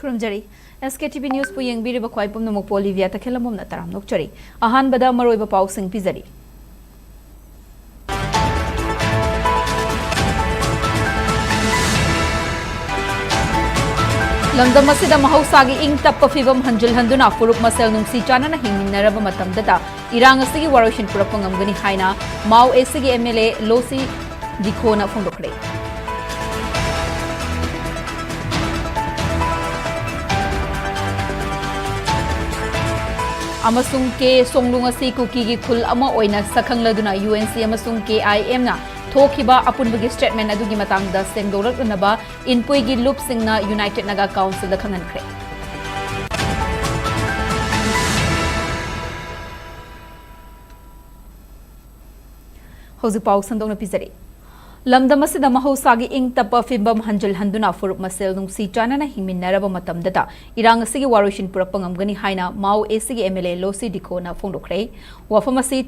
Kurumjari SKTV News pu yengbiriba khwai pumnamok Olivia takhelamomna taram nokchari ahanbada maroiba pausing pizari Lamdam asida mahausagi ing tappa fibam hanjil handuna furup masel nungsi chanana hingminaraba matamdata irang asigi waroshin purappa ngamgani haina Mau Asigi MLA Losi Dikhona phongdokre amasung ke songlung asi kuki gi khul ama oina sakhangladuna UNC amasung KIM na thokiba apunbagi statement adugi matangda sengdoraknaba Inpui gi loop singna United Naga Council da khangankhre hozi pau sandongna pizari Lamdam asida mahausagi ing tappa fibam hanjil handuna furup masel nungsi chanana hingminaraba matamdata irang asigi waroshin purappa ngamgani haina Mau Asigi MLA Losi Dikhona phongdokre wafam asi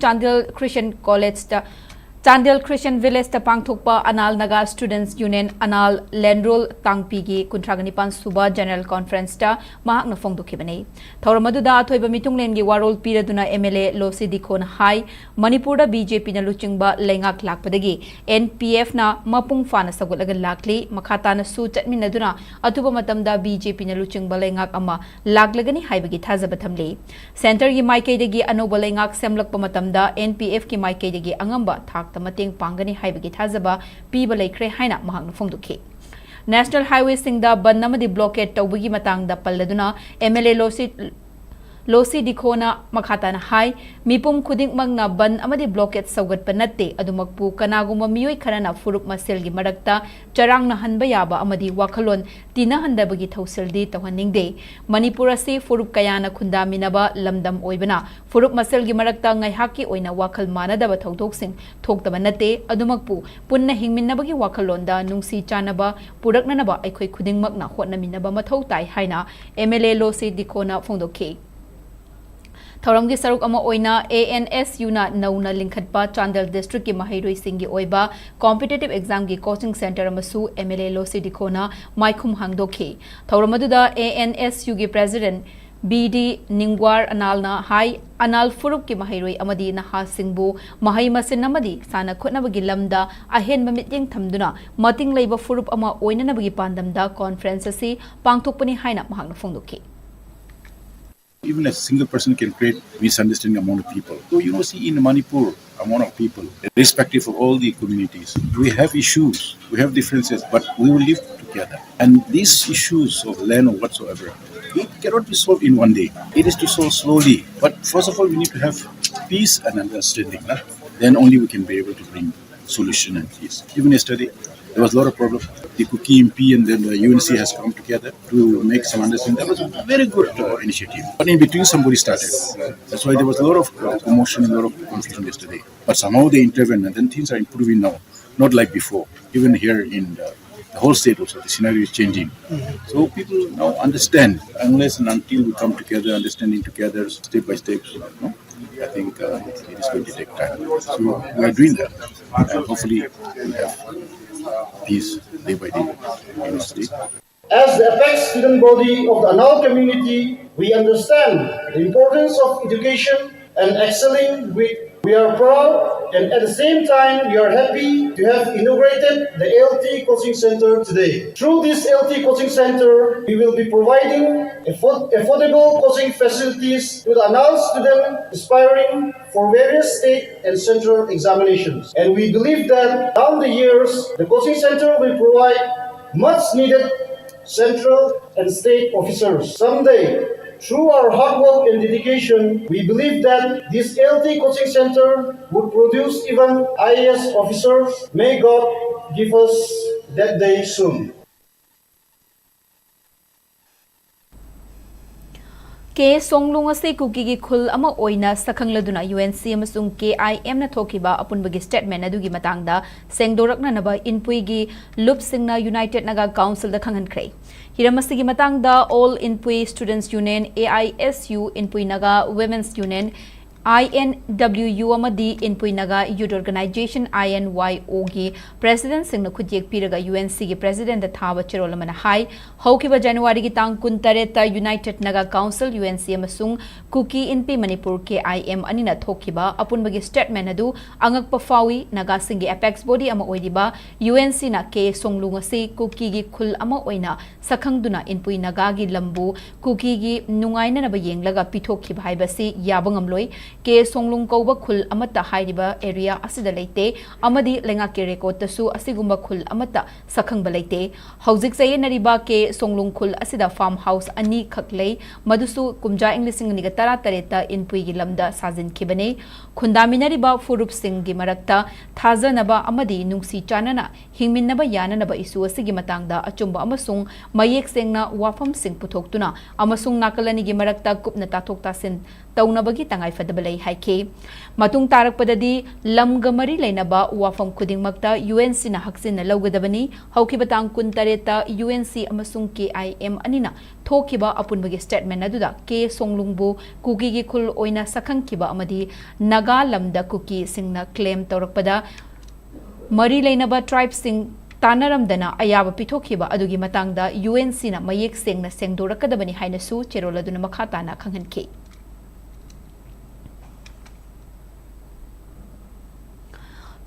Chandel Christian Village ta pangthokpa Anal Naga Students Union Anal Lenrol Tangpi gi kuntraganipan Suba General Conference ta mahakna phongdokhibani thauramadu athoiba mitunglen gi warol piraduna MLA Losi Dikhona hai Manipur da BJP na luchingba lengak lakpadagi NPF na mapung fana sagulaga lakli makhata na su chatminaduna atuba matamda BJP na luchingba lengak ama laklagani haibagi thajaba thamli center gi maikei dagi anoba lengak semlakpa matamda NPF ki maikei dagi angamba thak mateng pangani haibagi thajaba piba laikre haina mahakna phongdokhi National Highway singda ban namadi blockade tawbagi matangda palladuna MLA Losi Dikhona makhata na hai mipum khuding magna ban amadi blockade saugat panatte adumakpu kanaguma miyoi kharana furup masel gi marakta charang na hanba yaba amadi wakhalon tina handabagi thausildi tawhaningde Manipur asi furup kayana khundaminaba lamdam oibana furup masel gi marakta ngaihaki oina wakhal manadaba thaudoksing thoktaba natte adumakpu punna hingminnabagi wakhalonda nungsi chanaba puraknanaba aikhoi khuding magna hotnaminaba mathau tai haina MLA Losi Dikhona phongdokhi Thauramgi saruk ama oina ANSU na nauna linkhatpa Chandel district ki mahairoi singi oiba competitive exam gi coaching center amasu MLA Losi Dikhona maikhum hangdokhi Thauramadu ANSU gi president BD Ningwar Analna hai Anal Furup ki mahairoi amadi naha singbu mahai masin amadi sana khotnabagi lamda ahen mamityeng thamduna mating leiba furup ama oina nabagi pandamda conference asi pangthokpani haina mahakna phongdokhi Even a single person can create misunderstanding among the people. So you know, see in Manipur, among of people, irrespective of all the communities, we have issues, we have differences, but we will live together. And these issues of land or whatsoever, it cannot be solved in one day. It is to solve slowly. But first of all, we need to have peace and understanding. Then only we can be able to bring solution and peace. Even yesterday, there was a lot of problems. The Kabui Union and then the UNC has come together to make some understanding. That was a very good initiative. But in between, somebody started. That's why there was a lot of commotion, a lot of confusion yesterday. But somehow they intervened, and then things are improving now. Not like before. Even here in the whole state also, the scenario is changing. So people now understand, unless and until we come together, understanding together, step by step. I think it is going to take time. So we are doing that, and hopefully we'll have peace day by day in the state. As the apex student body of the Anal community, we understand the importance of education and excelling. We are proud, and at the same time, we are happy to have inaugurated the LT Coaching Center today. Through this LT Coaching Center, we will be providing affordable coaching facilities to the Anal students aspiring for various state and central examinations. And we believe that down the years, the coaching center will provide much needed central and state officers. Someday, through our hard work and dedication, we believe that this LT coaching center would produce even IAS officers. May God give us that day soon. Ke songlung ase kuki gi khul ama oina sakhangladuna UNC amasung KIM na thokiba apunbagi statement adugi matangda sengdorakna naba Inpui gi loop singna United Naga Council da khanghankhre hiramasi gi matangda All Inpui Students Union AISU Inpui Naga Women's Union INWU amadi Inpui Naga Youth Organization INYO gi President Singh Khujek Piraga UNC gi President Thaba Chirolamana Hai Hokiba January gi tang kuntareta United Naga Council UNC amasung Kabui Inpi Manipur KIM anina thokiba apunbagi statement adu angak pafawi Naga Singh gi apex body ama oidiba UNC na ke songlung asi Kabui gi khul ama oina sakhangduna Inpui Naga gi lambu Kabui gi nungaina na ba yenglaga pithokiba haibasi yabangamloi ke songlung kauba khul amata hairiba area asida leite amadi lenga ke record tasu asigumba khul amata sakhang balaite hauzik sai nariba ke songlung khul asida farm house ani khaklei madusu kumja inglising ni ga tara tareta Inpui gi lamda sajin khibane khundaminariba furup singh gi marakta thajanaba amadi nungsi chanana hingminnaba yananaba isu asigi matangda achumba amasung mayek sengna wafam sing puthoktuna amasung nakalani gi marakta kupna tathok tasin taunabagi tangai fadabalai haike matung tarakpadadi lamga mari leinaba wafam khudingmakta UNC na haksin na lawgadabani haukiba tang kun tareta UNC amasung KIM anina thokiba apunbagi statement aduda ke songlungbu Kabui gi khul oina sakhangkiba amadi naga lamda Kabui singna claim tawrakpada mari leinaba tribe sing Tanaramdana ayaba pithokiba adugi matangda UNC na mayek sengna sengdorakadabani hainasu cheroladuna makhatana khanghanke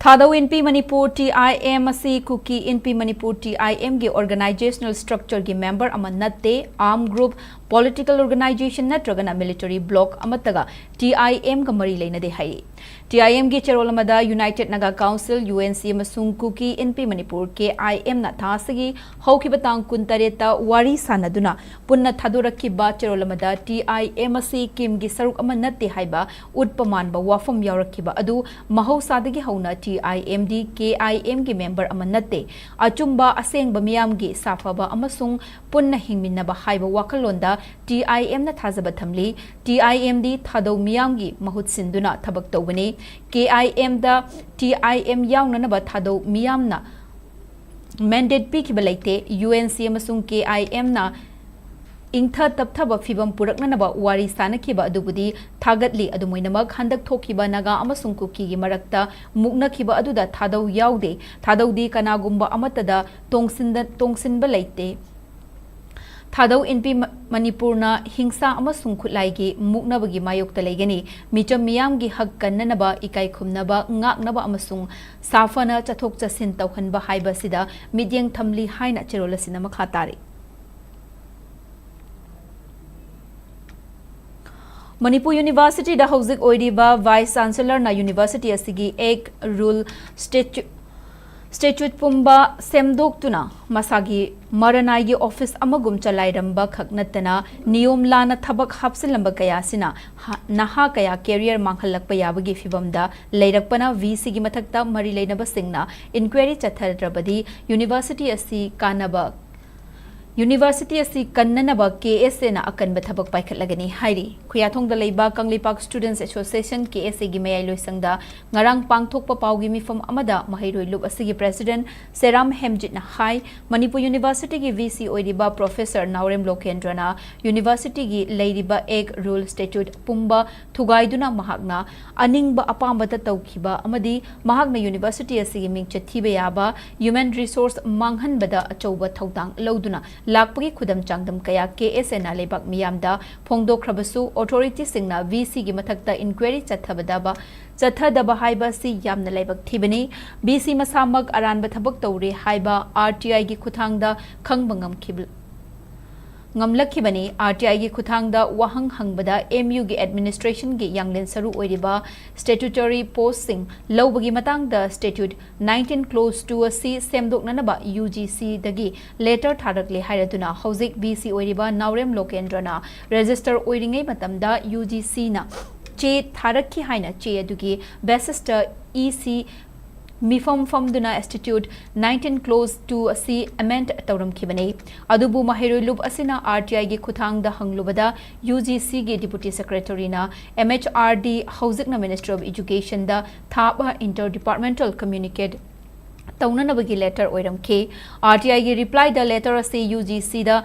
Thadou Inpi Manipur TIM asi Kabui Inpi Manipur TIM ge organizational structure ge member ama natte arm group political organization natragana military bloc amataga TIM ga mari leina de hai TIM ge cherolamada United Naga Council UNC amasung Kabui Inpi Manipur KIM na thasagi haukiba tang kuntareta wari sanaduna punna thadorakkiba cherolamada TIM asi kim gi saruk ama natte haiba utpaman ba wafam yaurakkiba adu mahausadagi hauna TIMD KIM gi member ama natte achumba asengba miyam gi safaba amasung punna hingminnaba haiba wakalonda TIM na thazaba thamli TIMD Thadou miyam gi mahut sinduna thabak tawbani KIM da TIM yaunanaba Thadou miyam na mandate pikhiba leite UNC amasung KIM na ingtha tapthaba fibam puraknanaba wari sanakhiba adubudi thagatli adumoinamak handak thokiba naga amasung Kabui gi marakta muknakhiba aduda Thadou yaude Thadaudi kanagumba amatada tongsinba leite Thadou Inpi Manipur na hingsa amasung khutlai gi muknabagi mayokta leigani micham miyam gi hak kannanaba ikai khumnaba ngaknaba amasung safana chathok chasin tawhanba haiba sida midyeng thamli haina cherolasina makhatari Manipur University da hauzik oiriba Vice Chancellor na University asigi ek rule statute pumba semdoktuna masagi maranai office amagum chalairamba khaknatana niyom lana thabak hapsilamba kaya sina naha kaya career manghalakpa yabagi fibamda leirakpana VC gi mathakta mari leinaba singna inquiry chathadrabadi University asi kanaba University asi kannanaba KSA na akanba thabak paikhatlagani hairi khuyathongda leiba Kanglipak Students Association KSA gi mayai loisangda ngarang pangthokpa paugi mifam amada mahairoi lup asigi president Seram Hemjit na hai Manipur University gi VC oiriba Professor Naurem Lokendrana University gi leiriba ek rule statute pumba thugaiduna mahakna aningba apambata tawkhiba amadi mahakna University asigi mingche thiba yaba human resource manghanbada achouba thaudang lauduna lakpagi khudam changdam kaya KSA na lebak miyamda phongdokrabasu authority singna VC gi mathakta inquiry chathadaba haiba si yamna lebak thibani BC masamak aranba thabak tawre haiba RTI gi khuthangda khangbangam khibl ngamlakhibani RTI gi khuthangda wahang hangbada MU gi administration gi yanglin saru oiriba statutory posting lowbagi matangda statute 19 close to a C semdoknanaba UGC dagi letter tharakle hairatuna hauzik BC oiriba Naurem Lokendrana register oiringai matamda UGC na che tharakhi haina che adugi basis EC Mifam Famduna Institute 19 close to a C amend Tauram Kibane. Adubu Mahiru Lub Asina RTI gi Kuthang da Hanglubada UGC gi Deputy Secretary na MHRD Housing Minister of Education da Thaba Interdepartmental Communicate Taunanabagi letter oiram ke RTI gi reply the letter say UGC da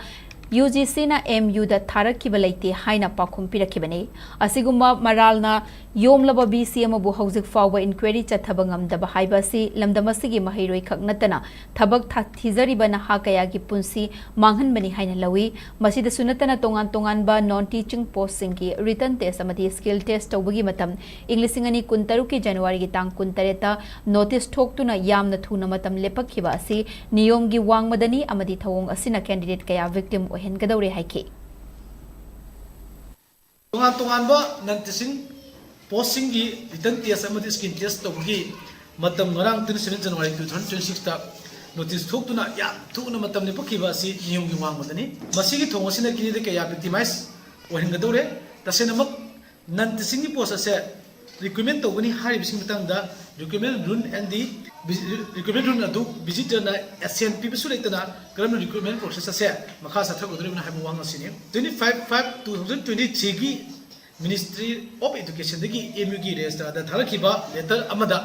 UGC na MU da tharakkiba leite haina pakhum pirakhibane asigumba maralna yomlaba BC amabu hauzik fawba inquiry chathaba ngamdaba haiba si lamdamasigi mahairoi khaknatana thabak thizariba na hakaya gi punsi manghanbani haina lawi masida sunatana tongan ba non teaching post singi written test amadi skill test tawbagi matam inglisingani kuntaruki January gi tang kuntareta notice thoktuna yamna thuna matam lepakhiba asi niyom gi wangmadani amadi thawong asina candidate kaya victim ohen gadawre haike tongan ba nantising posting gi written test amadi skill test tawbagi matam ngarang 27 January 2026 ta notice thoktuna ya thuna matam lepakhiba asi niyom gi wangmadani masigi thongosina kini de kaya victimize ohen gadawre tasenamak nantising gi post ase recruitment tawbani haribising matangda recruitment rule and the recruitment rule adu visitor na SNP bisu leitana karam recruitment process ase makha satha godri na haibu wang asini 25/5/2023 gi Ministry of Education dagi MU gi register da tharakhiba letter amada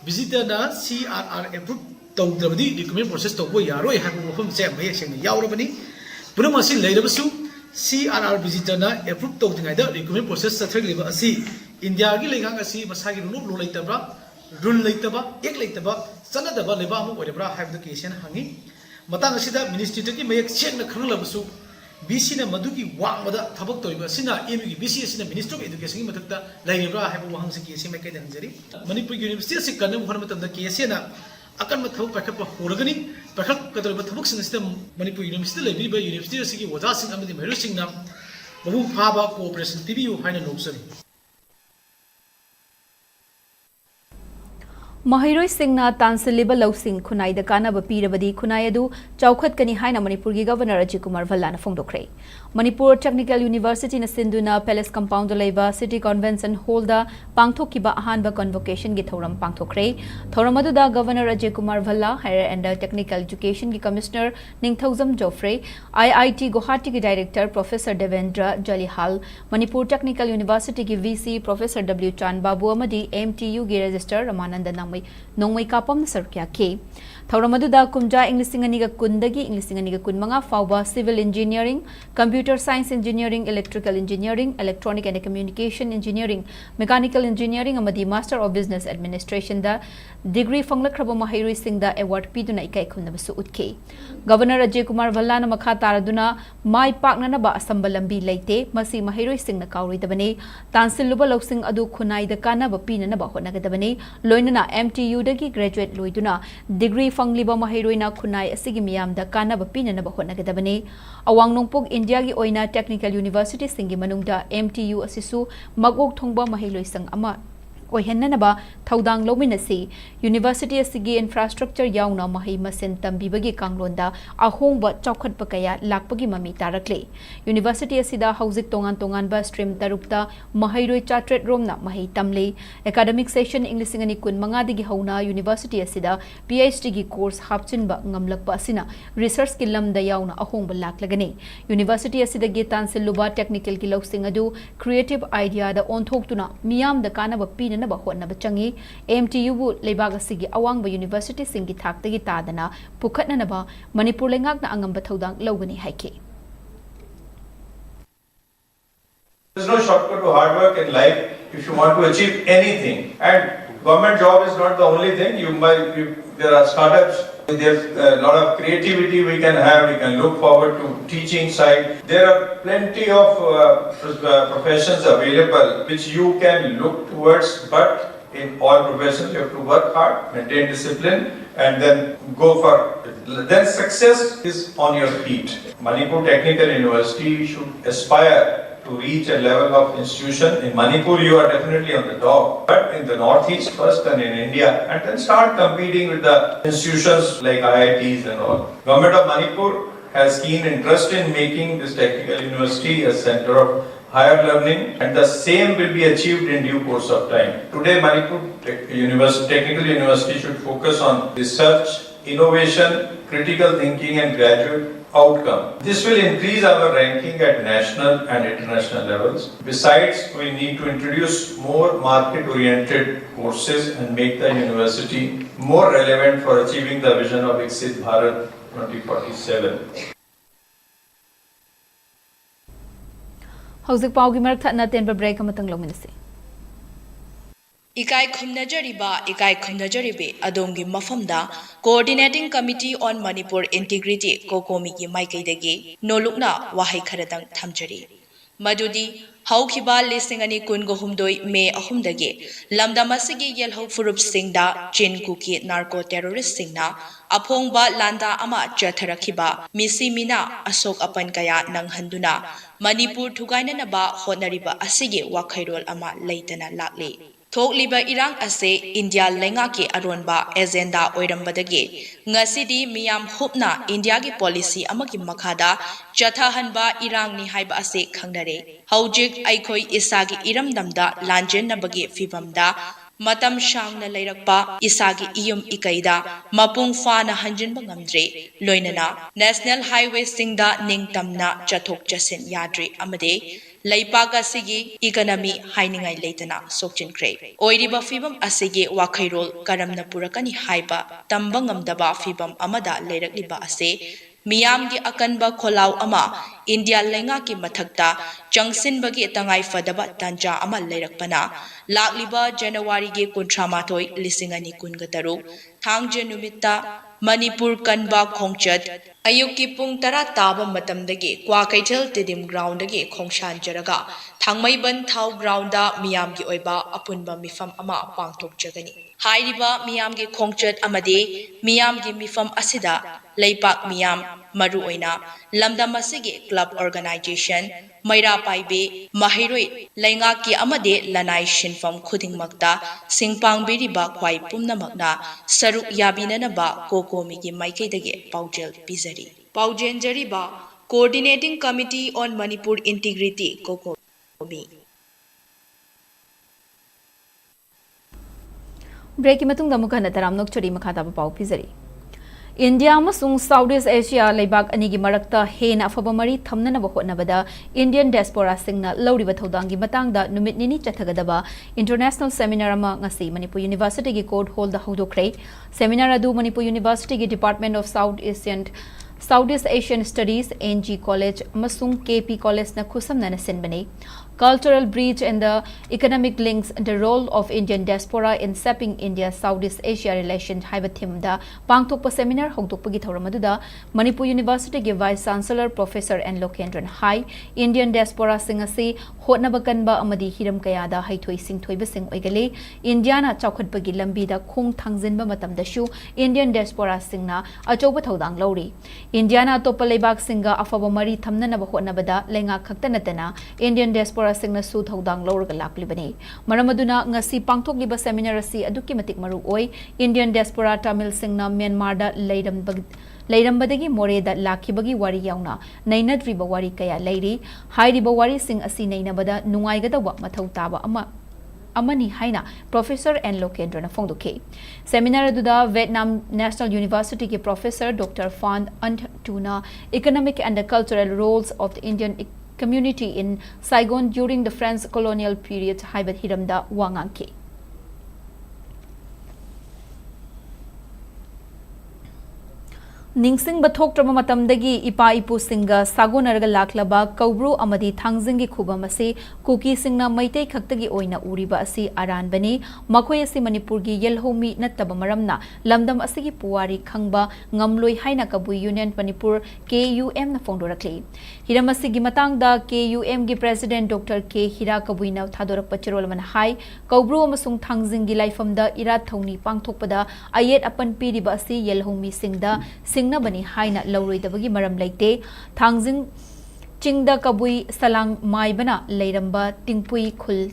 visitor na CRR approve tawdrabadi recruitment process tawbo yaroi haibu wafam se mai seng yaurabani punamasi leirabasu CRR visitor na approve tawdingai da recruitment process sathriba asi India ki legang asi masagi rule leitabra rule leitaba ek leitaba sanadaba leba amu orebra have the case hangi matang asida ministry ki mayek chek na khanglabasu BC na madugi wangmada thabak toiba sina MU ki BC sina Ministry of Education ki mathakta lainebra have wang se case mai kai danjari Manipur University se kanam hon matam da case na akan mathabak pakhap horagani pakhap kadalba thabak sina sida Manipur University lebi university se ki waja sing amadi mairu sing nam babu phaba cooperation TBU haina loksari Mahiroi Singna Tansiliba Losing Kunai the Kanaba Pirabadi Kunayadu Chaukat Kani Haina Manipur Governor Rajikumar Vallana Fongdokre Manipur Technical University na Sinduna Palace Compound Leva City Convention Holda Pangthokiba Ahanba Convocation gi Thoram Pangthokre Thoramaduda Governor Rajikumar Valla Higher and Technical Education gi Commissioner Ningthauzam Joffrey IIT Guwahati gi Director Professor Devendra Jalihal Manipur Technical University gi VC Professor W Chan Babu Amadi MTU gi Register Ramananda Nongmai Kapam Sarkya K. Thoramaduda Kumja Inglisingani Kundagi Inglisingani Kunmanga Fauba Civil Engineering, Computer Science Engineering, Electrical Engineering, Electronic and Communication Engineering, Mechanical Engineering, Amadi Master of Business Administration da degree Fanglakraba Mahiroi Singh da award Piduna Ikai Kundabasu Utke. Governor Ajay Kumar Vallana Makha Taraduna Mai Paknana ba Asambalambi Leite, Masi Mahiroi Singh na Kauri Dabane, Tansiluba Loksing Adu Kunai the Kana Bapina Nabahonagadabane, Loinana MTU dagi graduate Loiduna, degree Fangliba Mahiroina Kunai Asigi Miyam da Kana Bapina Nabahonagadabane, Awang Nongpog India gi Oina Technical University Singi Manungda MTU Asisu Magok Thongba Mahiloi Sang Ama Oihenanaba Thaudang Lominasi University Asigi Infrastructure Yauna Mahi Masen Tambibagi Kanglonda Ahongba Chokhat Pakaya Lakpagi Mami Tarakle University Asida Hauzik Tongan ba Stream Tarukta Mahiroi Chatret Romna Mahi Tamle Academic Session Englishingani Kun Mangadigi Hauna University Asida PhD gi course Hapchinba Ngamlakpa Asina Research Kilam da Yauna Ahongba Laklagane University Asida Gitan Siluba Technical Kilaw Singadu Creative Idea da Onthoktuna Miyam da Kanaba Pina na bahot na bachangi MTU bu lebaga sigi awangba university singi thaktagi tadana pukhatna na ba Manipur lengak na angamba thodang logani haike There is no shortcut to hard work in life if you want to achieve anything. And government job is not the only thing. There are startups. There's a lot of creativity we can have. We can look forward to teaching side. There are plenty of professions available which you can look towards. But in all professions, you have to work hard, maintain discipline, and then go for. Then success is on your feet. Manipur Technical University should aspire to reach a level of institution. In Manipur, you are definitely on the top, but in the northeast first and in India, and then start competing with the institutions like IITs and all. Government of Manipur has keen interest in making this technical university a center of higher learning, and the same will be achieved in due course of time. Today, Manipur Technical University should focus on research, innovation, critical thinking and graduate outcome. This will increase our ranking at national and international levels. Besides, we need to introduce more market-oriented courses and make the university more relevant for achieving the vision of Viksit Bharat 2047. Hauzik Paugi Mark Thana Ten Break Amatang Lominasi. Ikai khumnajaribe adongi mafamda Coordinating Committee on Manipur Integrity Kokomi ki maikaidagi nolukna wahai kharadang thamjari. Madudi haukiba lisingani kungo humdoi me ahumdagi lamdamasigi yelho furup singda chin kuki narco terrorist singna apongba landa ama chatharakiba misi mina asok apan kaya nang handuna Manipur thugaina naba honariba asigi wakhairol ama leitana lakli. Thokliba irang ase India lenga ki aronba agenda oirambadagi ngasidi miyam hupna India ki policy amaki makhada chathahanba irang ni haiba ase khangnare haujik aikhoi isagi iramdamda lanjen nabagi fibamda matam shangna leirakpa isagi iyum ikaida mapung fana hanjinba ngamdre loinana national highway singda ningtamna chathok chasin yadre amade Laipaga sigi economy hainingai leitana sokchinkre. Oiriba fibam asigi wakhairol karamna purakani haiba tambangam daba fibam amada leirakliba ase miyamgi akanba kholau ama India lenga ki mathakta changsin bagi tangai fadaba tanja ama leirakpana lakliba January gi kunthamathoi lisingani kungataru thangje numitta Manipur kanba khongchat ayuki pung tara taba matamdagi kwa kaitel tidim ground dagi khongshan jaraga thangmaiban thau ground da miyam gi oiba apunba mifam ama pangthok jagani hairiba miyam gi khongchat amade miyam gi mifam asida leipak miyam maru oina lamdam asigi club organization Maira Paibe Mahiroi Lenga ki amade lanai shinfam khudingmakta singpangbiriba khwai pumnamakna saruk yabinanaba kokomi ki maikaidagi paujel pizari paujenjariba Coordinating Committee on Manipur Integrity kokomi Break Matung Damukana Taram Nokchuri Makata Pau Pizari. India amasung Southeast Asia leibak anigi marakta hena afabamari thamnanaba hotnabada Indian diaspora singna lauriba thodanggi matangda numit nini chathagadaba international seminar ama ngasi Manipur University gi code hall da hodokre seminar adu Manipur University gi Department of Southeast Asian Studies NG College amasung KP College na khusamna na sinbani cultural bridge and the economic links and the role of Indian diaspora in sapping India's Southeast Asia relations haiba theme da pangthokpa seminar hogdokpagi thoramaduda Manipur University gi Vice Chancellor Professor N. Lokendran Hai Indian diaspora singasi hotnaba kanba amadi hiram kayada haithoi singthoiba sing oigale Indiana chawkhatpagi lambi da khung thangjinba matamdashu Indian diaspora singna achoba thodang lauri Indiana topa leibak singa afaba mari thamnanaba hotnabada lenga khaktanatana Indian diaspora singna su thodang lawrga laklibani maramaduna ngasi pangthokliba seminar asi aduki matik maru oi Indian diaspora Tamil singna Myanmar da leiram more da lakhibagi wari yauna nainadriba wari kaya leiri hairiba wari sing asi nainabada nungaigadawa mathau taba amani haina Professor N. Lokendra Fongdoke. Seminar aduda Vietnam National University ki Professor Dr. Phan Ant Tuna Economic and the Cultural Roles of the Indian Community in Saigon during the French colonial period haibat hiramda wangangke. Ningsing bathok trama matamdagi ipa ipu singa sagonarga laklaba kaubru amadi thangzingi khubam ase kuki singna maitei khaktagi oina uriba asi aranbani makhoi asi Manipurgi yelhomi nattaba maramna lamdam asigi puwari khangba ngamloi haina Kabui Union Manipur KUM na fongdorakli hiram asigi matangda KUM gi President Dr. K Hira Kabuina Thadorak Pachirolman Hai kaubru amasung thangzingi laifamda irat thongni pangthokpada ayet apan piriba asi yelhomi singda Nabani haina lauroidabagi maram leite thangjing chingda Kabui salang maibana leiramba tingpui khul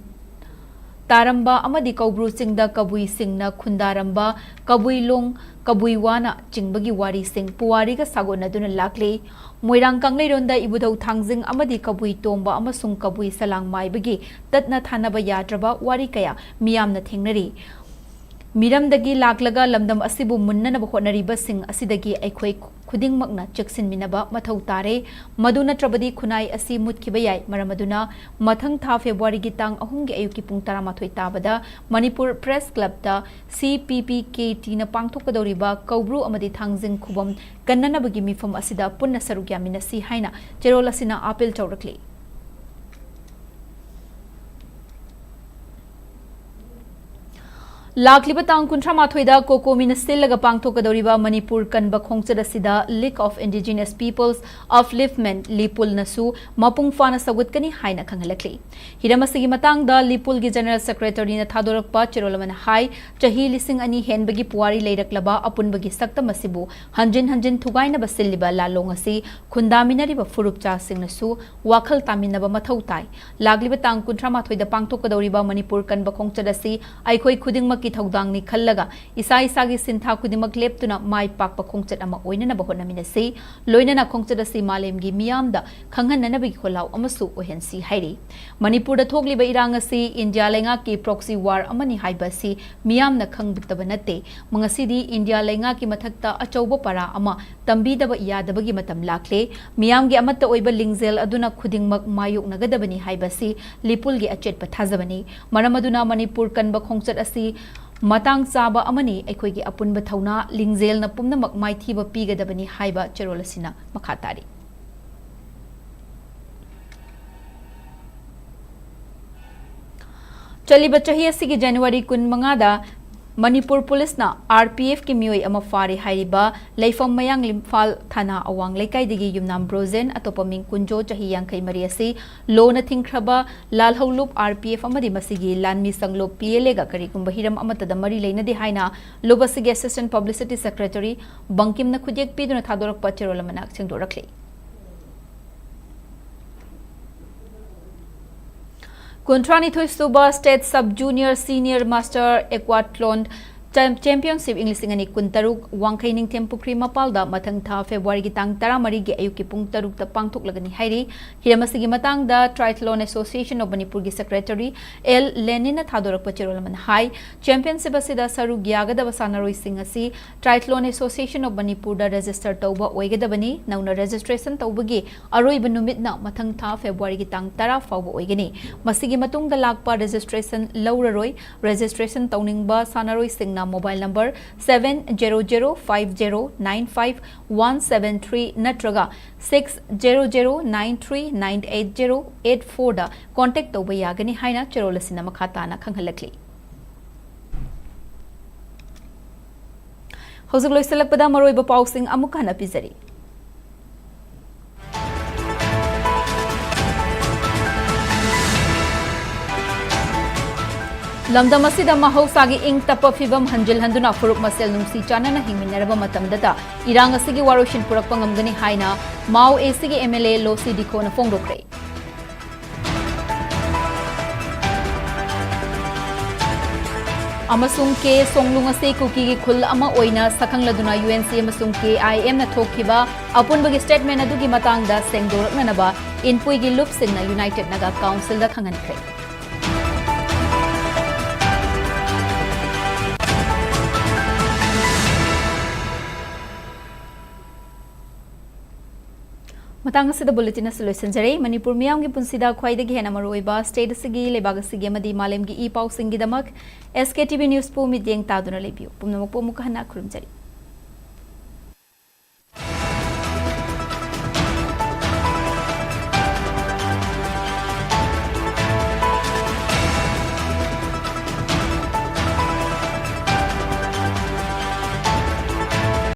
taramba amadi kaubru chingda Kabui singna khundaramba Kabui long Kabui wana chingbagi wari sing puwari ga sagonaduna lakle moirang kangleironda ibudau thangjing amadi Kabui tomba amasung Kabui salang maibagi tatna thanaba yadraba wari kaya miyamna thingnari Miramdagi laklaga lamdam asibu munnanaba hotnariba sing asidagi aikhoi khudingmakna cheksinminaba mathau tare maduna trabadi khunai asi mutkiba yai maramaduna mathang tha February gi tang ahum gi ayuki pung 13 tabada Manipur Press Club da CPPKT na pangthokadoriba kaubru amadi thangjing khubam kannanabagi mifam asida punna sarugya minasi haina cherolasina appeal tawrakli Lakliba tang kuntra mathoida kokomina sillaga pangthokadoriba Manipur kanba khongchada sida League of Indigenous Peoples Upliftment Lipul nasu mapung fana sagutkani haina khangalakli. Hiramasigi matangda Lipul gi General Secretary na thadorakpa chirolamana hai chahi lising ani henbagi puari leiraklaba apunbagi sakta masibu hanjin thugaina basilliba lalong asi khundaminariba furupcha singnasu wakhal taminaba mathau tai. Lakliba tang kuntra mathoida pangthokadoriba Manipur kanba khongchada si aikhoi khudingma की थौदांग नि खल्लगा इसा इसा की सिंथा खुदिमक लेप्तुना माइ पाकपा खोंगचत अमा ओइनना बहोनमिनसे लोइनना खोंगचत असि मालेमगी मियामदा खंगननबि खोलाव अमसु ओहेनसी हाइरि Manipur the थोगलिबा इरांग असि India लेंगा की प्रॉक्सी वार अमनि हाइबसि मियामना खंगबितब नते मंगसिदि इंडिया लेंगा की मथक्ता अचौबो परा अमा तंबीदब यादबगी मतम लाखले मियामगी अमत्त ओइबा लिंगजेल अदुना खुदिंगमक मायोकनगदबनि हाइबसि लिपुलगी अचेतप थाजबनि मरमदुना मणिपुर कनब खोंगचत असि मतंग चाबा अमनी अखोइगी अपुनब थौना लिंगजेल न पुमनमक माइथीबा पीगदबनी हाइबा चेरोलसिना मखातारी चलिबा चही असिगी जनवरी 15 दा Manipur Police na RPF ki mioi ama fari hairiba leifam mayang Imphal thana awang lekai digi yumnam brozen atopaming kunjo chahi yangkai mariasi lo na thingkraba lal holup RPF amadi masigi lanmi sanglo PLA ga kari kumba hiram amata da mari leina di haina lobasigi Assistant Publicity Secretary Bankim na khujek piduna thadorak pacherol manak chingdorakle Kuntrani Thoi Suba State Sub Junior Senior Master Aquathlon Championship English ngani kuntaruk wangkhaining tempukri mapalda mathang tha February gi tang 13 gi ayuki pung taruk ta pangthok lagani hairi hiramasigi matang da Triathlon Association of Manipur gi Secretary L Lenina thadorak pachirol man hai championship asida saru gyagada basanaroi sing asi Triathlon Association of Manipur da register tauba oigadabani nauna registration taubagi aroi banumit na mathang tha February gi tang 10 fawba oigani masigi matung da lakpa registration lauraroi registration tauningba sanaroi sing mobile number 70050951173 natraga 6009398084 da contact toba yagani haina cherolasina makhata na khanghalakli hozuk loisalakpada maroiba pausing amukana pizari Lamdam asida mahausagi ing tapa fibam hanjil handuna furup masel nungsi chanana hingminaraba matamdata irang asigi waroshin purakpa ngamgani haina Mao ACG MLA Losi Diko na fongdokre amasung ke songlung ase kuki gi khul ama oina sakhangladuna UNC amasung ke IM na thokhiba apunbagi statement adugi matangda sengdorakna naba inpui gi lup singna United Naga Council da khangankhre Matang asida bulletin solution jare Manipur miyam gi punsida khwaidagi hena maroiba state sigi lebagasi amadi malem gi e pau singi damak SKTV news pu midyeng taduna lebiu pumnamak pu mukahna khurumjari